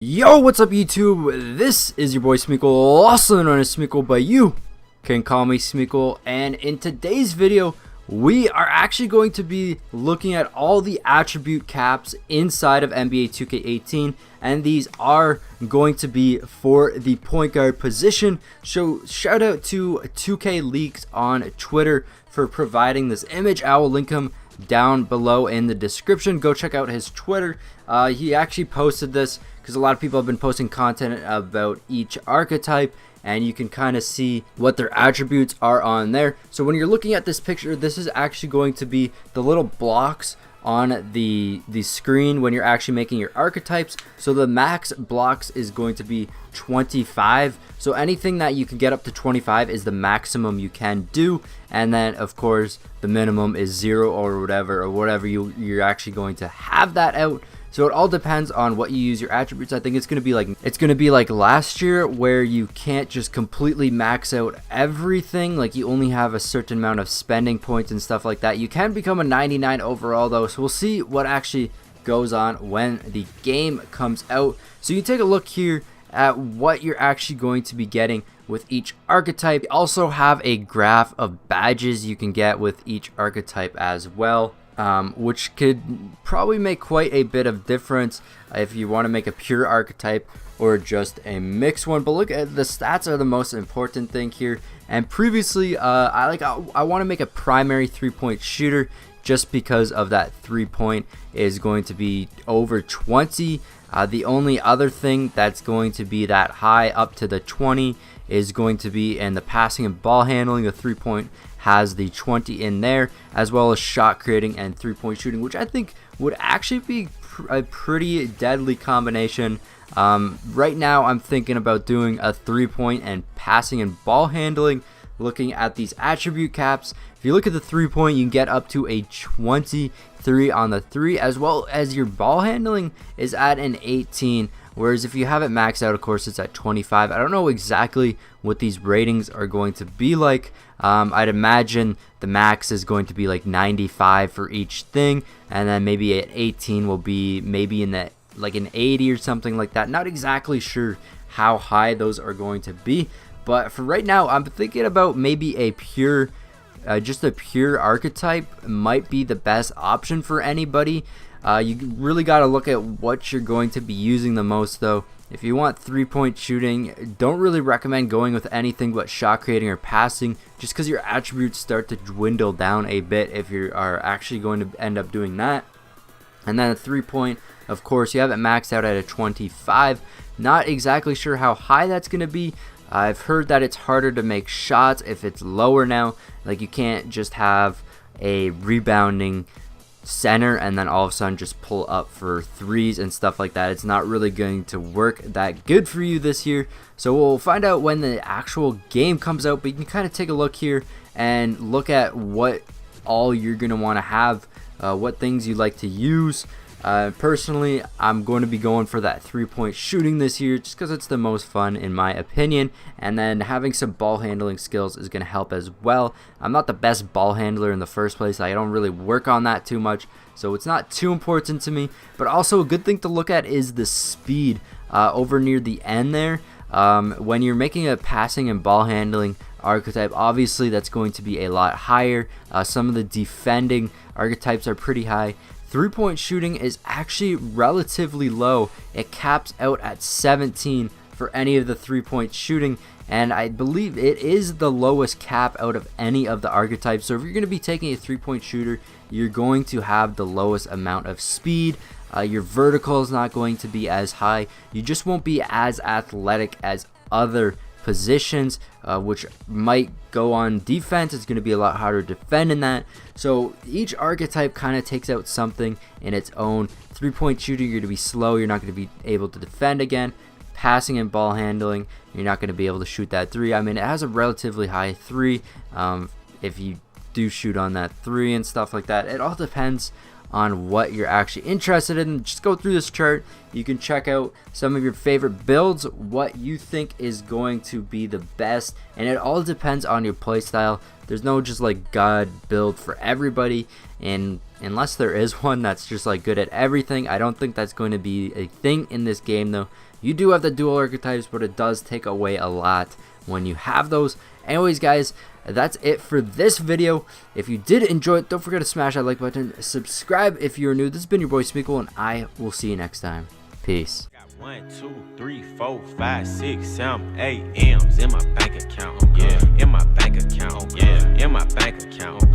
Yo, what's up YouTube? This is your boy Smequle, also known as Smequle, but you can call me Smequle. And in today's video, we are actually going to be looking at all the attribute caps inside of NBA 2K18, and these are going to be for the point guard position. So shout out to 2K Leaks on Twitter for providing this image. I will link him down below in the description. Go check out his Twitter. He actually posted this because a lot of people have been posting content about each archetype, and you can kind of see what their attributes are on there. So when you're looking at this picture, this is actually going to be the little blocks on the screen when you're actually making your archetypes. So the max blocks is going to be 25. So anything that you can get up to 25 is the maximum you can do, and then of course the minimum is 0 or whatever you're actually going to have that out. So it all depends on what you use your attributes. I think it's gonna be like last year, where you can't just completely max out everything. Like, you only have a certain amount of spending points and stuff like that. You can become a 99 overall though, so we'll see what actually goes on when the game comes out. So you take a look here at what you're actually going to be getting with each archetype. You also have a graph of badges you can get with each archetype as well. Which could probably make quite a bit of difference if you want to make a pure archetype or just a mixed one. But look at the stats are the most important thing here. And previously, I want to make a primary 3-point shooter, just because of that 3-point is going to be over 20. The only other thing that's going to be that high up to the 20 is going to be in the passing and ball handling. The 3-point has the 20 in there, as well as shot creating and 3-point shooting, which I think would actually be a pretty deadly combination. Right now I'm thinking about doing a 3-point and passing and ball handling. Looking at these attribute caps, if you look at the 3-point, you can get up to a 23 on the 3, as well as your ball handling is at an 18. Whereas if you have it maxed out, of course, it's at 25. I don't know exactly what these ratings are going to be like. I'd imagine the max is going to be like 95 for each thing, and then maybe at 18 will be maybe in that like an 80 or something like that. Not exactly sure how high those are going to be, but for right now, I'm thinking about maybe a pure, just a pure archetype might be the best option for anybody. You really got to look at what you're going to be using the most though. If you want 3-point shooting, don't really recommend going with anything but shot creating or passing, just because your attributes start to dwindle down a bit if you are actually going to end up doing that. And then a 3-point, of course, you have it maxed out at a 25. Not exactly sure how high that's going to be. I've heard that it's harder to make shots if it's lower now. Like, you can't just have a rebounding center and then all of a sudden just pull up for threes and stuff like that. It's not really going to work that good for you this year. So we'll find out when the actual game comes out, but you can kind of take a look here and look at what all you're going to want to have, what things you like to use. Personally, I'm going to be going for that 3-point shooting this year, just because it's the most fun in my opinion, and then having some ball handling skills is going to help as well. I'm not the best ball handler in the first place. I don't really work on that too much, so it's not too important to me. But also a good thing to look at is the speed over near the end there. When you're making a passing and ball handling archetype, obviously that's going to be a lot higher. Some of the defending archetypes are pretty high. 3-point shooting is actually relatively low. It caps out at 17 for any of the 3-point shooting, and I believe it is the lowest cap out of any of the archetypes. So if you're going to be taking a 3-point shooter, you're going to have the lowest amount of speed. Your vertical is not going to be as high. You just won't be as athletic as other positions, which might go on defense. It's going to be a lot harder to defend in that. So each archetype kind of takes out something in its own. 3-point shooting, you're going to be slow. You're not going to be able to defend again. Passing and ball handling, you're not going to be able to shoot that 3. I mean, it has a relatively high 3. If you do shoot on that 3 and stuff like that, it all depends on what you're actually interested in. Just go through this chart. You can check out some of your favorite builds, what you think is going to be the best, and it all depends on your playstyle. There's no just like god build for everybody, and unless there is one that's just like good at everything, I don't think that's going to be a thing in this game though, You do have the dual archetypes, but it does take away a lot when you have those. Anyways, guys, that's it for this video. If you did enjoy it, don't forget to smash that like button. Subscribe if you're new. This has been your boy Smequle, and I will see you next time. Peace. 1, 2, 3, 4, 5, 6, 7, 8 M's in my bank account. Yeah, in my bank account. Yeah, in my bank account.